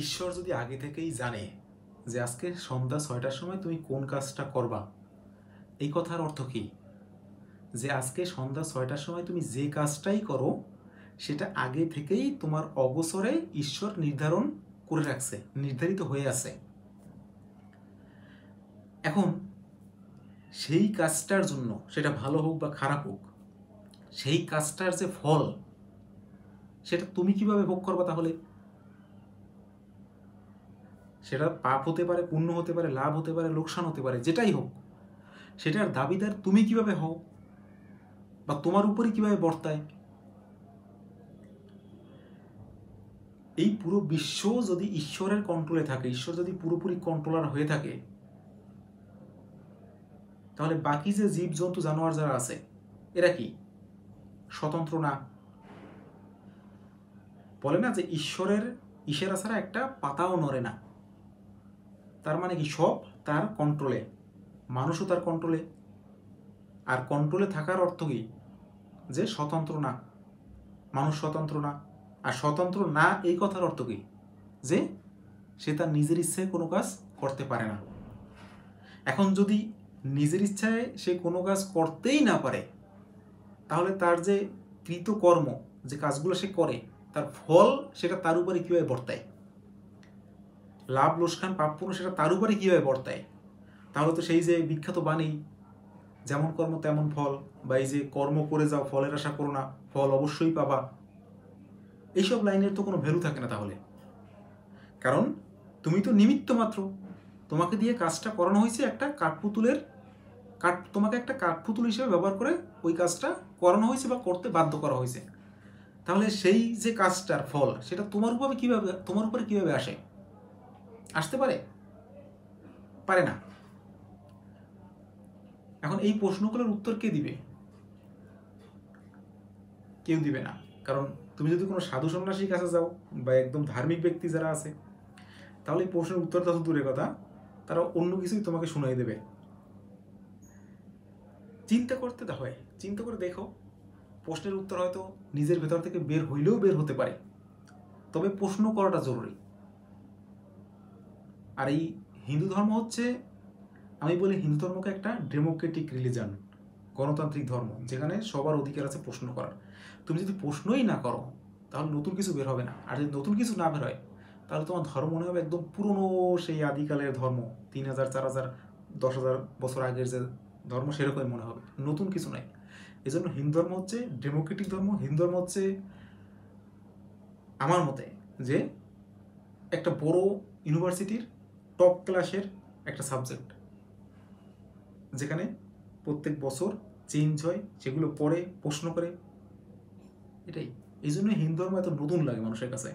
ঈশ্বর যদি আগে থেকেই জানে যে আজকে সন্ধ্যা ৬টার সময় তুমি কোন কাজটা করবা, এই কথার অর্থ কি? যে আজকে সন্ধ্যা ৬টার সময় তুমি যে কাজটাই করো সেটা আগে থেকেই তোমার অগোচরে ঈশ্বর নির্ধারণ করে রাখছে, নির্ধারিত হয়ে আছে। এখন সেই কাজটার জন্য, সেটা ভালো হোক বা খারাপ হোক, সেই কাজটার যে ফল সেটা তুমি কিভাবে ভোগ করবা? তাহলে সেটা পাপ হতে পারে, পুণ্য হতে পারে, লাভ হতে পারে, লোকসান হতে পারে, যেটাই হোক সেটার দাবিদার তুমি কিভাবে হও বা তোমার উপরে কিভাবে বর্তায়। এই পুরো বিশ্ব যদি ঈশ্বরের কন্ট্রোলে থাকে, ঈশ্বর যদি পুরোপুরি কন্ট্রোলার হয়ে থাকে, তাহলে বাকি যে জীবজন্তু জানোয়ার যারা আছে এরা কি স্বতন্ত্র না? বলে না যে ঈশ্বরের ইশারা ছাড়া একটা পাতাও নড়ে না। তার মানে কি সব তার কন্ট্রোলে, মানুষও তার কন্ট্রোলে। আর কন্ট্রোলে থাকার অর্থ কি? যে স্বতন্ত্র না, মানুষ স্বতন্ত্র না। আর স্বতন্ত্র না এই কথার অর্থ কি? যে সে তার নিজের ইচ্ছায় কোনো কাজ করতে পারে না। এখন যদি নিজের ইচ্ছায় সে কোনো কাজ করতেই না পারে, তাহলে তার যে কৃতকর্ম, যে কাজগুলো সে করে, তার ফল সেটা তার উপরে কীভাবে বর্তায়? লাভ লোকসান পাপ পুণ্য সেটা তার উপরে কীভাবে বর্তায়? তাহলে তো সেই যে বিখ্যাত বাণী, যেমন কর্ম তেমন ফল, বা এই যে কর্ম করে যাও ফলের আশা করো না, ফল অবশ্যই পাবা, এইসব লাইনের তো কোনো ভ্যালু থাকে না তাহলে। কারণ তুমি তো নিমিত্ত মাত্র, তোমাকে দিয়ে কাজটা করানো হয়েছে একটা কাঠপুতুলের তোমাকে একটা কাঠপুতুল হিসেবে ব্যবহার করে ওই কাজটা করানো হয়েছে বা করতে বাধ্য করা হয়েছে। তাহলে সেই যে কাজটার ফল সেটা তোমার উপরে কিভাবে আসে? আসতে পারে? পারে না। এখন এই প্রশ্নগুলোর উত্তর কে দিবে? কেউ দিবে না। কারণ তুমি যদি কোনো সাধু সন্ন্যাসীর কাছে যাও বা একদম ধার্মিক ব্যক্তি যারা আছে, তাহলে এই প্রশ্নের উত্তর তো দূরের কথা, তারা অন্য কিছুই তোমাকে শুনাই দেবে। চিন্তা করতে হয়, চিন্তা করে দেখো, প্রশ্নের উত্তর হয়তো নিজের ভেতর থেকে বের হইলেও বের হতে পারে, তবে প্রশ্ন করাটা জরুরি। আর এই হিন্দু ধর্ম হচ্ছে, আমি বলি হিন্দু ধর্মকে একটা ডেমোক্রেটিক রিলিজন, গণতান্ত্রিক ধর্ম, যেখানে সবার অধিকার আছে প্রশ্ন করার। তুমি যদি প্রশ্নই না করো তাহলে নতুন কিছু বের হবে না। আর যদি নতুন কিছু না বের হয় তাহলে তোমার ধর্ম মনে হবে একদম পুরনো সেই আদিকালের ধর্ম, 3000, 4000, 10,000 বছর আগের যে ধর্ম সেরকমই মনে হবে, নতুন কিছু নাই। এই জন্য হিন্দু ধর্ম হচ্ছে ডেমোক্রেটিক ধর্ম। হিন্দু ধর্ম হচ্ছে আমার মতে যে একটা বড় ইউনিভার্সিটির টপ ক্লাসের একটা সাবজেক্ট, যেখানে প্রত্যেক বছর চেঞ্জ হয়, সেগুলো পড়ে প্রশ্ন করে, এটাই। এই জন্য হিন্দু ধর্ম এত নতুন লাগে মানুষের কাছে।